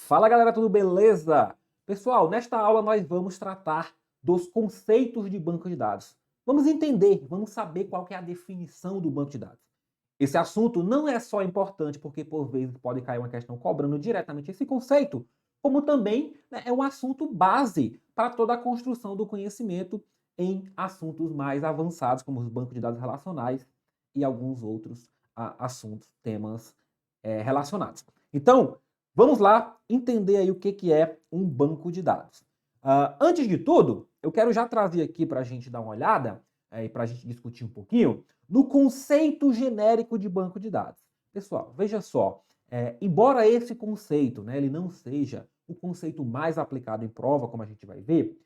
Fala galera, tudo beleza? Pessoal, nesta aula nós vamos tratar dos conceitos de banco de dados. Vamos entender, vamos saber qual que é a definição do banco de dados. Esse assunto não é só importante porque por vezes pode cair uma questão cobrando diretamente esse conceito, como também é um assunto base para toda a construção do conhecimento em assuntos mais avançados, como os bancos de dados relacionais e alguns outros assuntos, temas relacionados. Então, vamos lá entender aí o que é um banco de dados. Antes de tudo, eu quero já trazer aqui para a gente dar uma olhada e para a gente discutir um pouquinho no conceito genérico de banco de dados. Pessoal, veja só, embora esse conceito, ele não seja o conceito mais aplicado em prova, como a gente vai ver,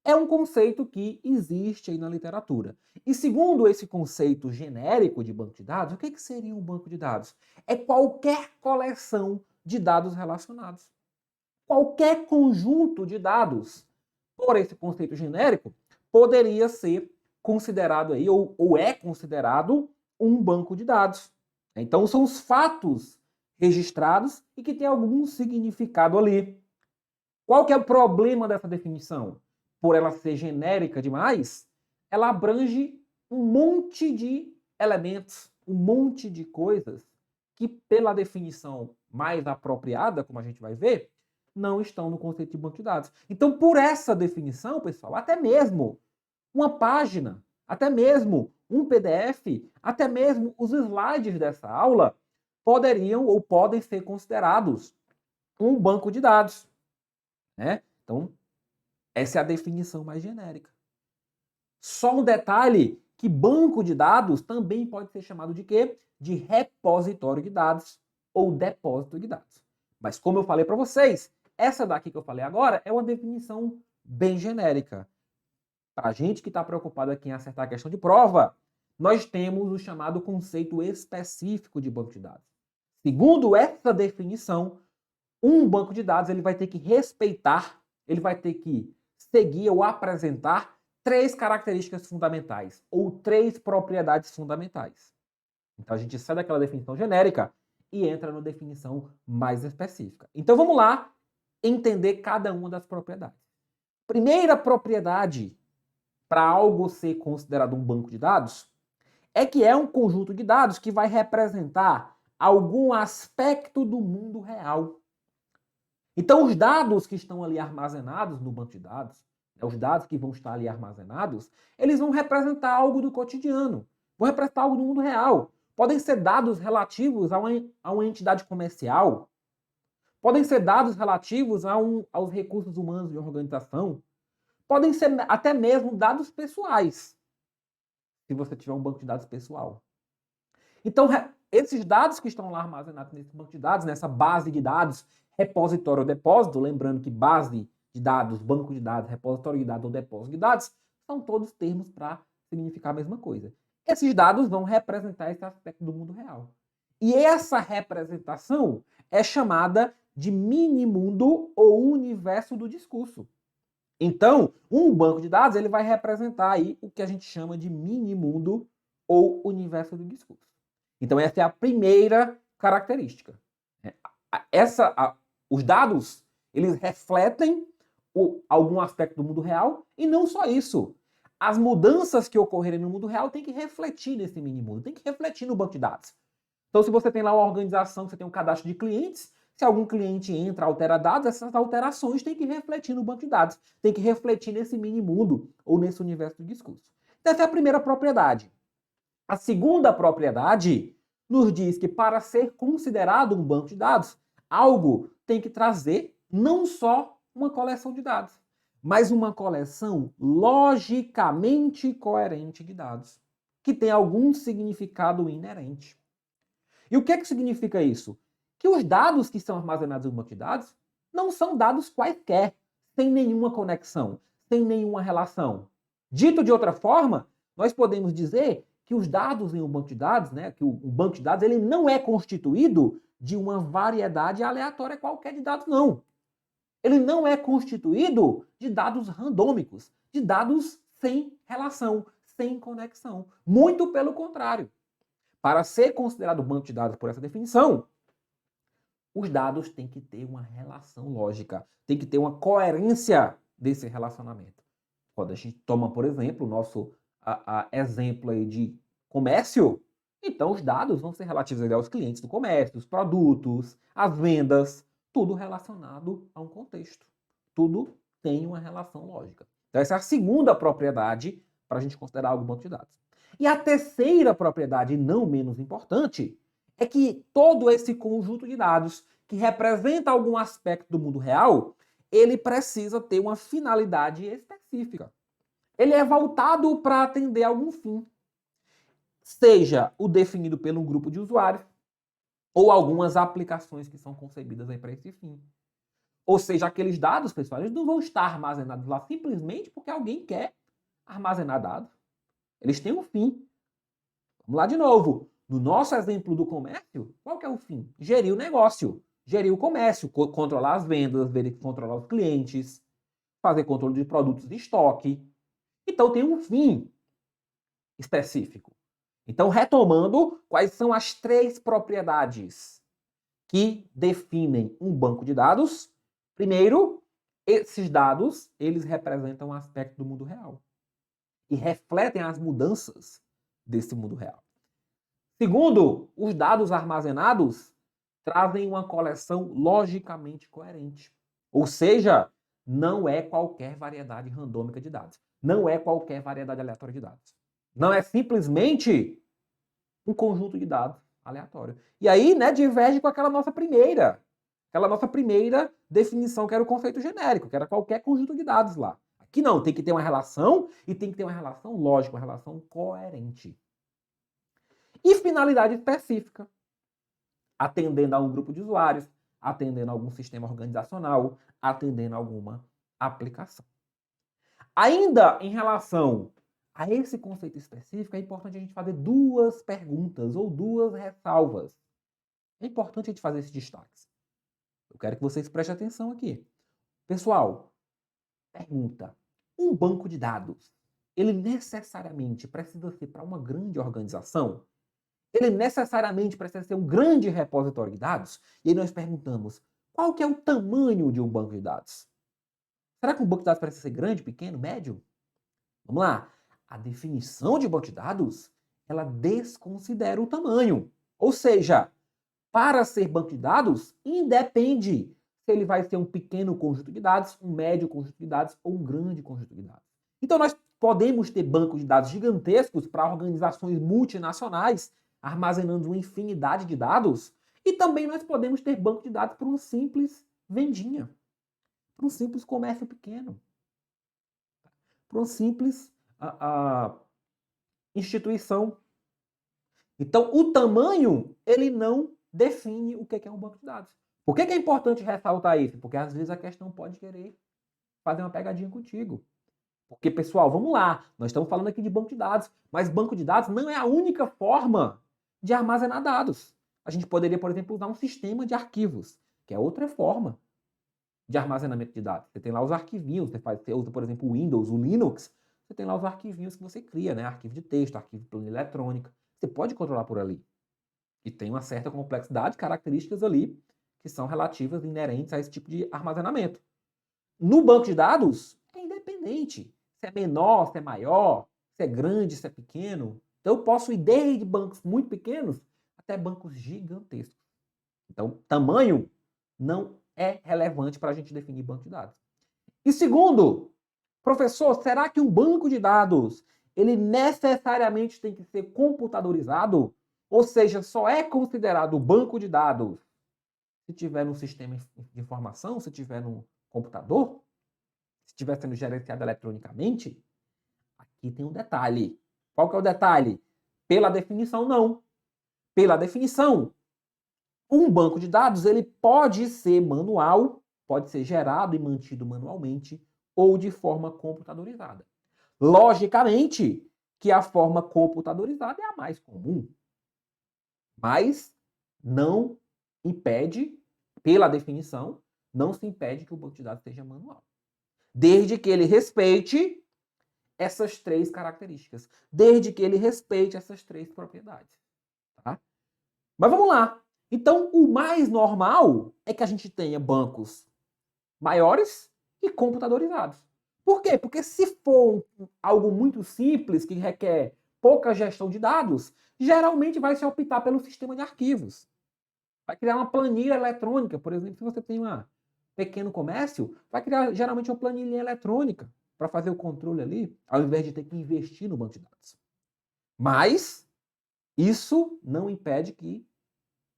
é um conceito que existe aí na literatura. E segundo esse conceito genérico de banco de dados, o que seria um banco de dados? É qualquer coleção de dados relacionados. Qualquer conjunto de dados, por esse conceito genérico, poderia ser considerado aí, ou é considerado, um banco de dados. Então, são os fatos registrados e que tem algum significado ali. Qual que é o problema dessa definição? Por ela ser genérica demais, ela abrange um monte de elementos, um monte de coisas que, pela definição mais apropriada, como a gente vai ver, não estão no conceito de banco de dados. Então, por essa definição, pessoal, até mesmo uma página, até mesmo um PDF, até mesmo os slides dessa aula poderiam ou podem ser considerados um banco de dados. Então, essa é a definição mais genérica. Só um detalhe, que banco de dados também pode ser chamado de quê? De repositório de dados ou depósito de dados. Mas como eu falei para vocês, essa daqui que eu falei agora é uma definição bem genérica. Para a gente que está preocupado aqui em acertar a questão de prova, nós temos o chamado conceito específico de banco de dados. Segundo essa definição, um banco de dados ele vai ter que respeitar, ele vai ter que seguir ou apresentar três características fundamentais ou três propriedades fundamentais. Então a gente sai daquela definição genérica e entra na definição mais específica. Então vamos lá entender cada uma das propriedades. Primeira propriedade para algo ser considerado um banco de dados é que é um conjunto de dados que vai representar algum aspecto do mundo real. Então, os dados que estão ali armazenados no banco de dados, os dados que vão estar ali armazenados, eles vão representar algo do cotidiano, vão representar algo do mundo real. Podem ser dados relativos a uma entidade comercial, podem ser dados relativos aos recursos humanos de uma organização, podem ser até mesmo dados pessoais, se você tiver um banco de dados pessoal. Então, esses dados que estão lá armazenados nesse banco de dados, nessa base de dados, repositório ou depósito, lembrando que base de dados, banco de dados, repositório de dados ou depósito de dados, são todos termos para significar a mesma coisa. Esses dados vão representar esse aspecto do mundo real. E essa representação é chamada de mini-mundo ou universo do discurso. Então, um banco de dados ele vai representar aí o que a gente chama de mini-mundo ou universo do discurso. Então, essa é a primeira característica. Os dados, eles refletem algum aspecto do mundo real e não só isso. As mudanças que ocorrerem no mundo real têm que refletir nesse mini-mundo, tem que refletir no banco de dados. Então, se você tem lá uma organização, você tem um cadastro de clientes, se algum cliente entra, altera dados, essas alterações têm que refletir no banco de dados, tem que refletir nesse mini-mundo ou nesse universo do discurso. Então, essa é a primeira propriedade. A segunda propriedade nos diz que para ser considerado um banco de dados, algo tem que trazer não só uma coleção de dados, mas uma coleção logicamente coerente de dados, que tem algum significado inerente. E o que significa isso? Que os dados que são armazenados no banco de dados não são dados quaisquer, sem nenhuma conexão, sem nenhuma relação. Dito de outra forma, nós podemos dizer que os dados em um banco de dados, que o banco de dados ele não é constituído de uma variedade aleatória qualquer de dados, não. Ele não é constituído de dados randômicos, de dados sem relação, sem conexão. Muito pelo contrário. Para ser considerado banco de dados por essa definição, os dados têm que ter uma relação lógica, tem que ter uma coerência desse relacionamento. Quando a gente toma, por exemplo, o nosso exemplo aí de comércio, então os dados vão ser relativos ali aos clientes do comércio, os produtos, as vendas, tudo relacionado a um contexto. Tudo tem uma relação lógica. Então essa é a segunda propriedade para a gente considerar algo banco de dados. E a terceira propriedade, não menos importante, é que todo esse conjunto de dados que representa algum aspecto do mundo real, ele precisa ter uma finalidade específica. Ele é voltado para atender algum fim, seja o definido pelo grupo de usuários ou algumas aplicações que são concebidas para esse fim. Ou seja, aqueles dados, pessoal, eles não vão estar armazenados lá simplesmente porque alguém quer armazenar dados. Eles têm um fim. Vamos lá de novo. No nosso exemplo do comércio, qual que é o fim? Gerir o negócio, gerir o comércio, controlar as vendas, controlar os clientes, fazer controle de produtos de estoque. Então tem um fim específico. Então, retomando, quais são as 3 propriedades que definem um banco de dados? Primeiro, esses dados, eles representam um aspecto do mundo real e refletem as mudanças desse mundo real. Segundo, os dados armazenados trazem uma coleção logicamente coerente. Ou seja, não é qualquer variedade randômica de dados. Não é qualquer variedade aleatória de dados. Não é simplesmente um conjunto de dados aleatório. E aí, né, diverge com aquela nossa primeira definição, que era o conceito genérico, que era qualquer conjunto de dados lá. Aqui não, tem que ter uma relação e tem que ter uma relação lógica, uma relação coerente. E finalidade específica, atendendo a um grupo de usuários, atendendo a algum sistema organizacional, atendendo a alguma aplicação. Ainda em relação a esse conceito específico, é importante a gente fazer 2 perguntas ou 2 ressalvas. É importante a gente fazer esses destaques. Eu quero que vocês prestem atenção aqui. Pessoal, pergunta: um banco de dados, ele necessariamente precisa ser para uma grande organização? Ele necessariamente precisa ser um grande repositório de dados? E aí nós perguntamos, qual que é o tamanho de um banco de dados? Será que um banco de dados precisa ser grande, pequeno, médio? Vamos lá. A definição de banco de dados, ela desconsidera o tamanho. Ou seja, para ser banco de dados, independe se ele vai ser um pequeno conjunto de dados, um médio conjunto de dados ou um grande conjunto de dados. Então nós podemos ter bancos de dados gigantescos para organizações multinacionais, armazenando uma infinidade de dados, e também nós podemos ter banco de dados para uma simples vendinha, para um simples comércio pequeno, para uma simples instituição. Então, o tamanho, ele não define o que é um banco de dados. Por que é importante ressaltar isso? Porque às vezes a questão pode querer fazer uma pegadinha contigo. Porque, pessoal, vamos lá, nós estamos falando aqui de banco de dados, mas banco de dados não é a única forma de armazenar dados. A gente poderia, por exemplo, usar um sistema de arquivos, que é outra forma de armazenamento de dados. Você tem lá os arquivinhos, você usa, por exemplo, o Windows, o Linux, você tem lá os arquivinhos que você cria, né? Arquivo de texto, arquivo de planilha eletrônica. Você pode controlar por ali. E tem uma certa complexidade, características ali que são relativas, inerentes a esse tipo de armazenamento. No banco de dados, é independente. Se é menor, se é maior, se é grande, se é pequeno. Então, eu posso ir desde bancos muito pequenos até bancos gigantescos. Então, tamanho não é relevante para a gente definir banco de dados. E segundo, professor, será que um banco de dados ele necessariamente tem que ser computadorizado? Ou seja, só é considerado banco de dados se tiver num sistema de informação, se tiver num computador, se estiver sendo gerenciado eletronicamente? Aqui tem um detalhe. Qual que é o detalhe? Pela definição, não. Pela definição, um banco de dados ele pode ser manual, pode ser gerado e mantido manualmente ou de forma computadorizada. Logicamente que a forma computadorizada é a mais comum, mas não impede, pela definição, não se impede que o banco de dados seja manual. Desde que ele respeite essas 3 características. Desde que ele respeite essas 3 propriedades. Tá? Mas vamos lá. Então, o mais normal é que a gente tenha bancos maiores e computadorizados. Por quê? Porque se for algo muito simples, que requer pouca gestão de dados, geralmente vai se optar pelo sistema de arquivos. Vai criar uma planilha eletrônica, por exemplo, se você tem um pequeno comércio, vai criar geralmente uma planilha eletrônica para fazer o controle ali, ao invés de ter que investir no banco de dados. Mas isso não impede que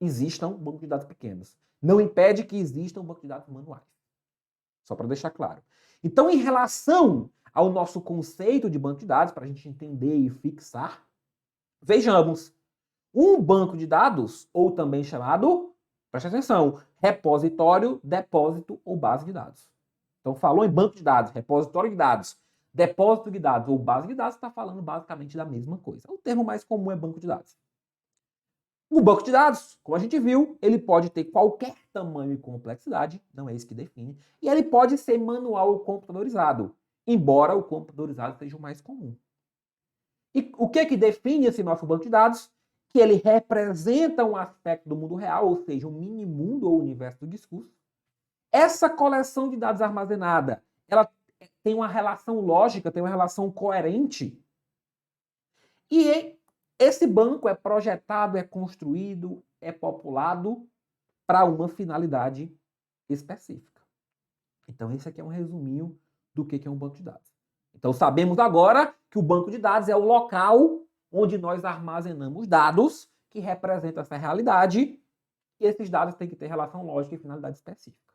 existam bancos de dados pequenos. Não impede que existam bancos de dados manuais. Só para deixar claro. Então, em relação ao nosso conceito de banco de dados, para a gente entender e fixar, vejamos, um banco de dados, ou também chamado, preste atenção, repositório, depósito ou base de dados. Então, falou em banco de dados, repositório de dados, depósito de dados ou base de dados, está falando basicamente da mesma coisa. O termo mais comum é banco de dados. O banco de dados, como a gente viu, ele pode ter qualquer tamanho e complexidade, não é isso que define, e ele pode ser manual ou computadorizado, embora o computadorizado seja o mais comum. E o que define esse nosso banco de dados? Que ele representa um aspecto do mundo real, ou seja, um mini-mundo ou universo do discurso. Essa coleção de dados armazenada, ela tem uma relação lógica, tem uma relação coerente. E esse banco é projetado, é construído, é populado para uma finalidade específica. Então, esse aqui é um resuminho do que é um banco de dados. Então, sabemos agora que o banco de dados é o local onde nós armazenamos dados que representam essa realidade, e esses dados têm que ter relação lógica e finalidade específica.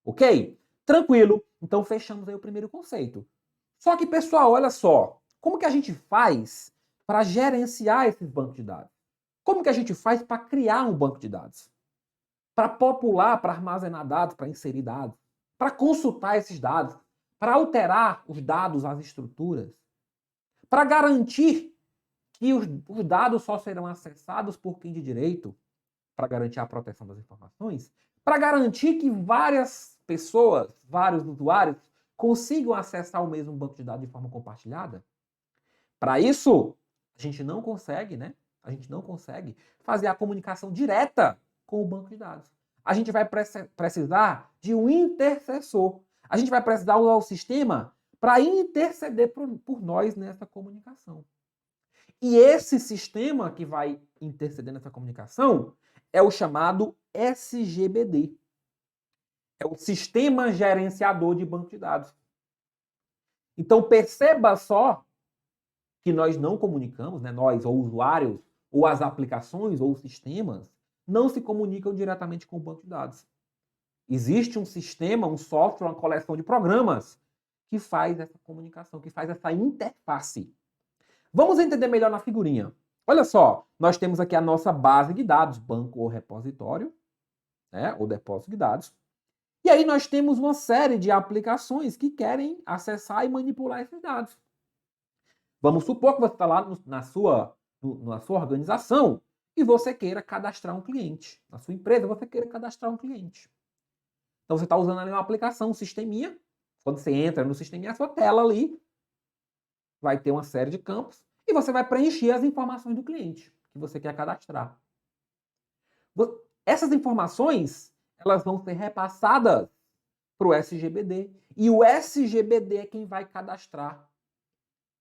Ok? Tranquilo. Então, fechamos aí o primeiro conceito. Só que, pessoal, olha só. Como que a gente faz para gerenciar esses bancos de dados? Como que a gente faz para criar um banco de dados? Para popular, para armazenar dados, para inserir dados, para consultar esses dados, para alterar os dados, as estruturas, para garantir que os dados só serão acessados por quem de direito, para garantir a proteção das informações, para garantir que várias pessoas, vários usuários, consigam acessar o mesmo banco de dados de forma compartilhada. Para isso, a gente não consegue, né? A gente não consegue fazer a comunicação direta com o banco de dados. A gente vai precisar de um intercessor. A gente vai precisar usar o sistema para interceder por nós nessa comunicação. E esse sistema que vai interceder nessa comunicação é o chamado SGBD. É o Sistema Gerenciador de Banco de Dados. Então, perceba só que nós não comunicamos, né? Nós, ou usuários, ou as aplicações, ou os sistemas, não se comunicam diretamente com o banco de dados. Existe um sistema, um software, uma coleção de programas que faz essa comunicação, que faz essa interface. Vamos entender melhor na figurinha. Olha só, nós temos aqui a nossa base de dados, banco ou repositório, né, ou depósito de dados. E aí nós temos uma série de aplicações que querem acessar e manipular esses dados. Vamos supor que você está lá na sua organização e você queira cadastrar um cliente. Na sua empresa, você queira cadastrar um cliente. Então, você está usando ali uma aplicação, um sisteminha. Quando você entra no sisteminha, a sua tela ali vai ter uma série de campos e você vai preencher as informações do cliente que você quer cadastrar. Essas informações, elas vão ser repassadas para o SGBD. E o SGBD é quem vai cadastrar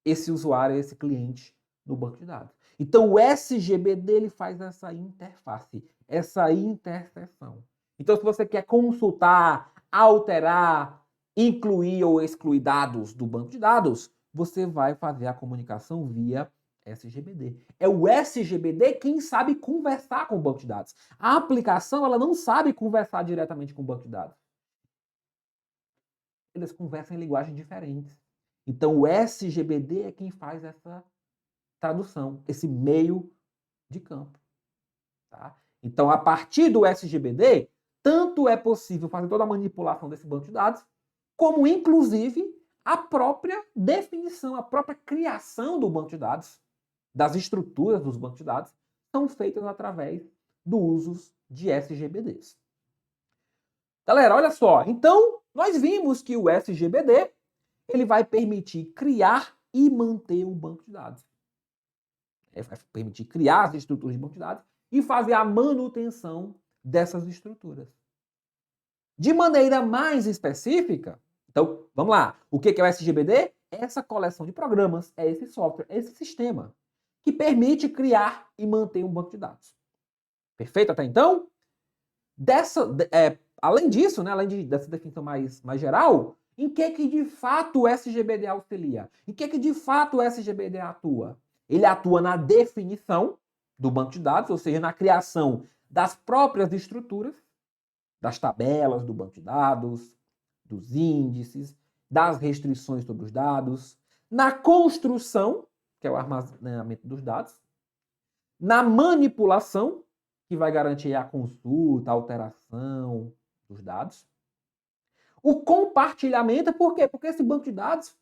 esse usuário, esse cliente no banco de dados. Então, o SGBD ele faz essa interface, essa interseção. Então, se você quer consultar, alterar, incluir ou excluir dados do banco de dados, você vai fazer a comunicação via SGBD. É o SGBD quem sabe conversar com o banco de dados. A aplicação ela não sabe conversar diretamente com o banco de dados. Eles conversam em linguagens diferentes. Então, o SGBD é quem faz essa tradução, esse meio de campo. Tá? Então, a partir do SGBD, tanto é possível fazer toda a manipulação desse banco de dados, como, inclusive, a própria definição, a própria criação do banco de dados, das estruturas dos bancos de dados, são feitas através do uso de SGBDs. Galera, olha só. Então, nós vimos que o SGBD ele vai permitir criar e manter um banco de dados. Vai permitir criar as estruturas de banco de dados e fazer a manutenção dessas estruturas. De maneira mais específica, então, vamos lá. O que é o SGBD? É essa coleção de programas, é esse software, é esse sistema que permite criar e manter um banco de dados. Perfeito até então? Além disso, né, dessa definição mais geral, em que de fato o SGBD auxilia? Em que de fato o SGBD atua? Ele atua na definição do banco de dados, ou seja, na criação das próprias estruturas, das tabelas do banco de dados, dos índices, das restrições sobre os dados, na construção, que é o armazenamento dos dados, na manipulação, que vai garantir a consulta, a alteração dos dados, o compartilhamento, por quê? Porque esse banco de dados,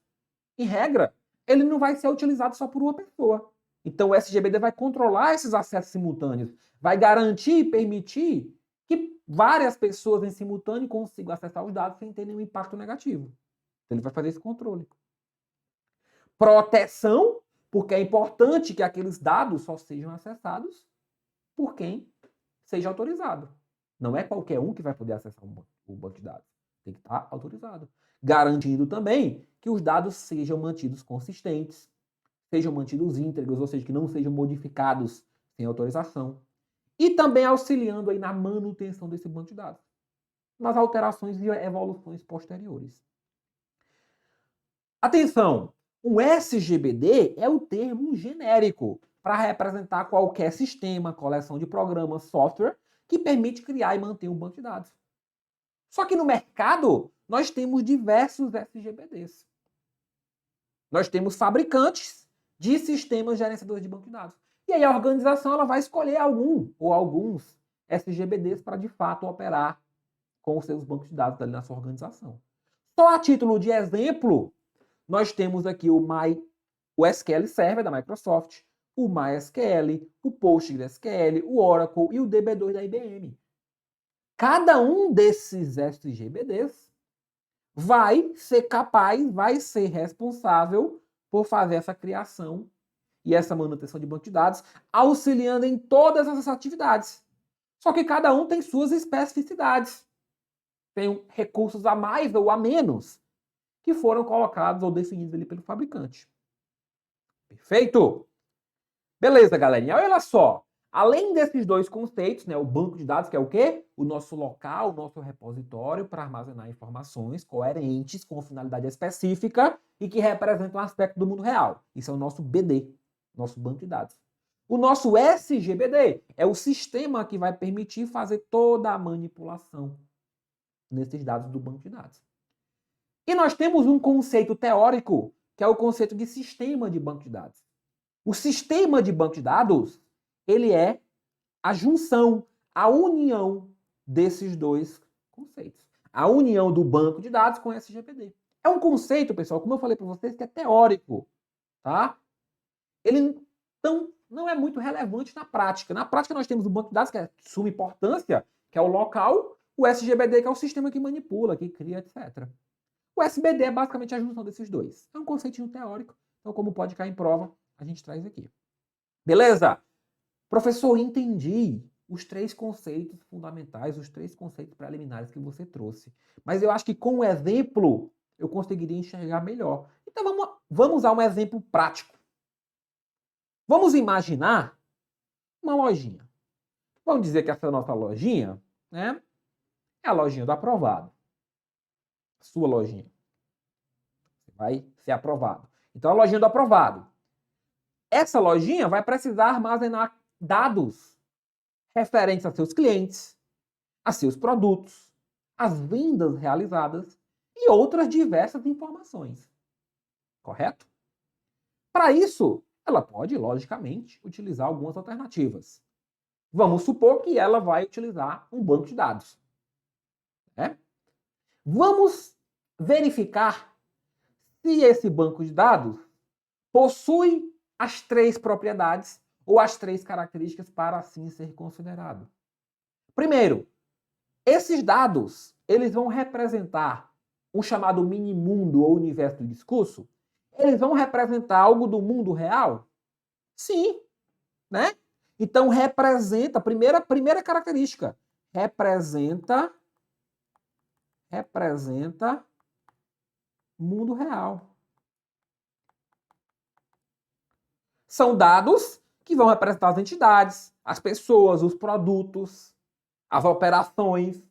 em regra, ele não vai ser utilizado só por uma pessoa. Então o SGBD vai controlar esses acessos simultâneos, vai garantir e permitir que várias pessoas em simultâneo consigam acessar os dados sem ter nenhum impacto negativo. Então ele vai fazer esse controle. Proteção, porque é importante que aqueles dados só sejam acessados por quem seja autorizado. Não é qualquer um que vai poder acessar o banco de dados. Tem que estar autorizado. Garantindo também que os dados sejam mantidos consistentes, sejam mantidos íntegros, ou seja, que não sejam modificados sem autorização. E também auxiliando aí na manutenção desse banco de dados, nas alterações e evoluções posteriores. Atenção! O SGBD é o termo genérico para representar qualquer sistema, coleção de programas, software, que permite criar e manter um banco de dados. Só que no mercado, nós temos diversos SGBDs. Nós temos fabricantes de sistemas gerenciadores de banco de dados. E aí a organização ela vai escolher algum ou alguns SGBDs para, de fato, operar com os seus bancos de dados ali na sua organização. Só a título de exemplo, nós temos aqui o SQL Server da Microsoft, o MySQL, o PostgreSQL, o Oracle e o DB2 da IBM. Cada um desses SGBDs vai ser capaz, vai ser responsável por fazer essa criação e essa manutenção de banco de dados, auxiliando em todas essas atividades. Só que cada um tem suas especificidades. Tem recursos a mais ou a menos que foram colocados ou definidos ali pelo fabricante. Perfeito? Beleza, galerinha. Olha só. Além desses dois conceitos, né, o banco de dados, que é o quê? O nosso local, o nosso repositório para armazenar informações coerentes com finalidade específica e que representam um aspecto do mundo real. Isso é o nosso BD, nosso banco de dados. O nosso SGBD é o sistema que vai permitir fazer toda a manipulação nesses dados do banco de dados. E nós temos um conceito teórico, que é o conceito de sistema de banco de dados. O sistema de banco de dados, ele é a junção, a união desses dois conceitos. A união do banco de dados com o SGBD. É um conceito, pessoal, como eu falei para vocês, que é teórico, tá? Ele não é muito relevante na prática. Na prática nós temos o banco de dados, que é de suma importância, que é o local, o SGBD, que é o sistema que manipula, que cria, etc. O SBD é basicamente a junção desses dois. É um conceitinho teórico, então como pode cair em prova, a gente traz aqui. Beleza? Professor, entendi os três conceitos fundamentais, os três conceitos preliminares que você trouxe. Mas eu acho que com o exemplo eu conseguiria enxergar melhor. Então vamos usar um exemplo prático. Vamos imaginar uma lojinha. Vamos dizer que essa nossa lojinha, né, é a lojinha do aprovado. Sua lojinha. Você vai ser aprovado. Então, a lojinha do aprovado. Essa lojinha vai precisar armazenar dados referentes a seus clientes, a seus produtos, as vendas realizadas e outras diversas informações. Correto? Para isso, ela pode, logicamente, utilizar algumas alternativas. Vamos supor que ela vai utilizar um banco de dados. Né? Vamos verificar se esse banco de dados possui as três propriedades ou as três características para assim ser considerado. Primeiro, esses dados eles vão representar um chamado mini-mundo ou universo do discurso? Eles vão representar algo do mundo real? Sim, né? Então, representa, primeira característica, representa mundo real. São dados que vão representar as entidades, as pessoas, os produtos, as operações.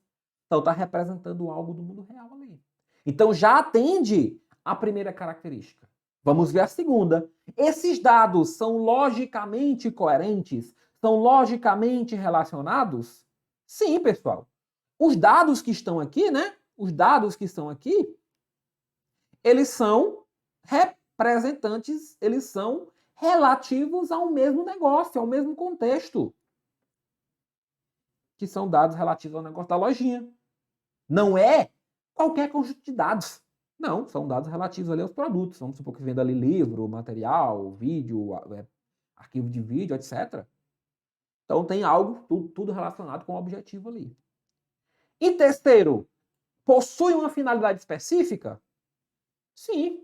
Então, está representando algo do mundo real ali. Então, já atende a primeira característica. Vamos ver a segunda. Esses dados são logicamente coerentes? São logicamente relacionados? Sim, pessoal. Os dados que estão aqui, né? Os dados que estão aqui, eles são representantes, eles são relativos ao mesmo negócio, ao mesmo contexto. Que são dados relativos ao negócio da lojinha. Não é qualquer conjunto de dados. Não, são dados relativos ali aos produtos. Vamos supor que venda ali livro, material, vídeo, arquivo de vídeo, etc. Então tem algo, tudo relacionado com o objetivo ali. E terceiro, possui uma finalidade específica? Sim.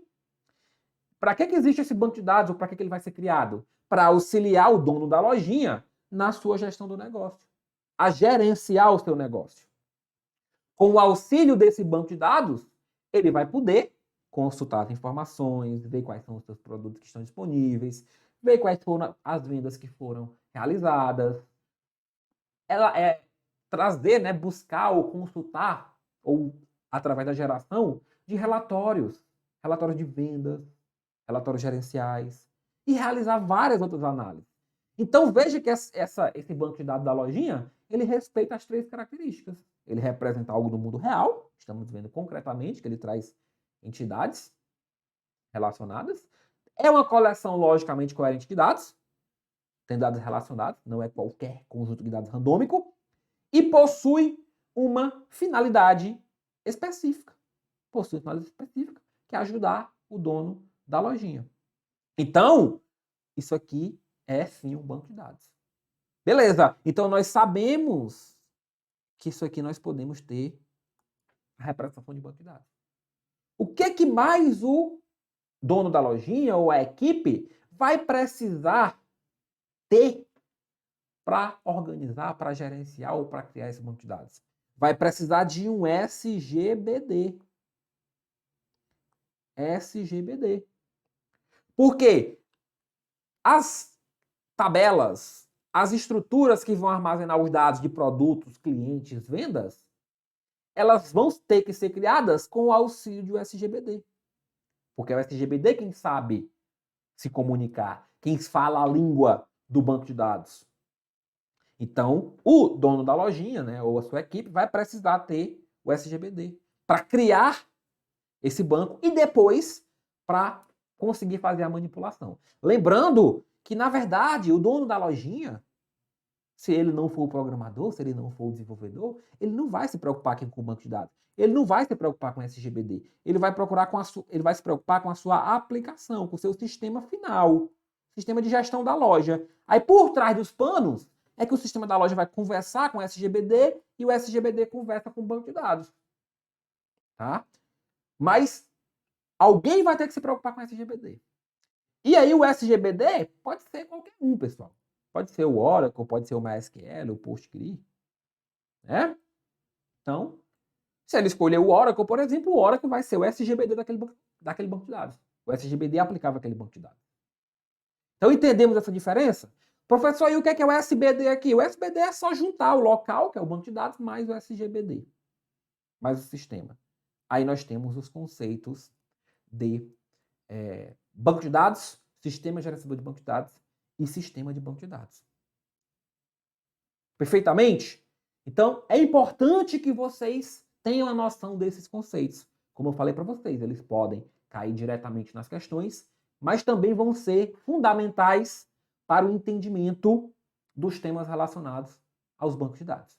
Para que existe esse banco de dados ou para que ele vai ser criado? Para auxiliar o dono da lojinha na sua gestão do negócio, a gerenciar o seu negócio. Com o auxílio desse banco de dados, ele vai poder consultar as informações, ver quais são os seus produtos que estão disponíveis, ver quais foram as vendas que foram realizadas. Ela é trazer, né, buscar ou consultar, ou através da geração de relatórios de vendas, relatórios gerenciais, e realizar várias outras análises. Então veja que esse banco de dados da lojinha, ele respeita as três características. Ele representa algo do mundo real, estamos vendo concretamente que ele traz entidades relacionadas. É uma coleção logicamente coerente de dados, tem dados relacionados, não é qualquer conjunto de dados randômico, e possui uma finalidade específica. Possui finalidade específica, que é ajudar o dono da lojinha. Então, isso aqui é sim um banco de dados. Beleza, então nós sabemos que isso aqui nós podemos ter a representação de banco de dados. O que mais o dono da lojinha ou a equipe vai precisar ter para organizar, para gerenciar ou para criar esse banco de dados? Vai precisar de um SGBD. SGBD. Por quê? As tabelas, as estruturas que vão armazenar os dados de produtos, clientes, vendas, elas vão ter que ser criadas com o auxílio do SGBD. Porque é o SGBD quem sabe se comunicar, quem fala a língua do banco de dados. Então, o dono da lojinha, né, ou a sua equipe, vai precisar ter o SGBD para criar esse banco e depois para conseguir fazer a manipulação. Lembrando que, na verdade, o dono da lojinha, se ele não for o programador, se ele não for o desenvolvedor, ele não vai se preocupar aqui com o banco de dados. Ele não vai se preocupar com SGBD. Ele vai se preocupar com a sua aplicação, com o seu sistema final, sistema de gestão da loja. Aí, por trás dos panos, é que o sistema da loja vai conversar com o SGBD e o SGBD conversa com o banco de dados. Tá? Mas alguém vai ter que se preocupar com o SGBD. E aí o SGBD pode ser qualquer um, pessoal. Pode ser o Oracle, pode ser o MySQL, o PostgreSQL, né? Então, se ele escolher o Oracle, por exemplo, o Oracle vai ser o SGBD daquele banco de dados. O SGBD aplicava aquele banco de dados. Então, entendemos essa diferença? Professor, e o que é o SBD aqui? O SBD é só juntar o local, que é o banco de dados, mais o SGBD, mais o sistema. Aí nós temos os conceitos de banco de dados, sistema gerenciador de banco de dados e sistema de banco de dados. Perfeitamente? Então, é importante que vocês tenham a noção desses conceitos. Como eu falei para vocês, eles podem cair diretamente nas questões, mas também vão ser fundamentais para o entendimento dos temas relacionados aos bancos de dados.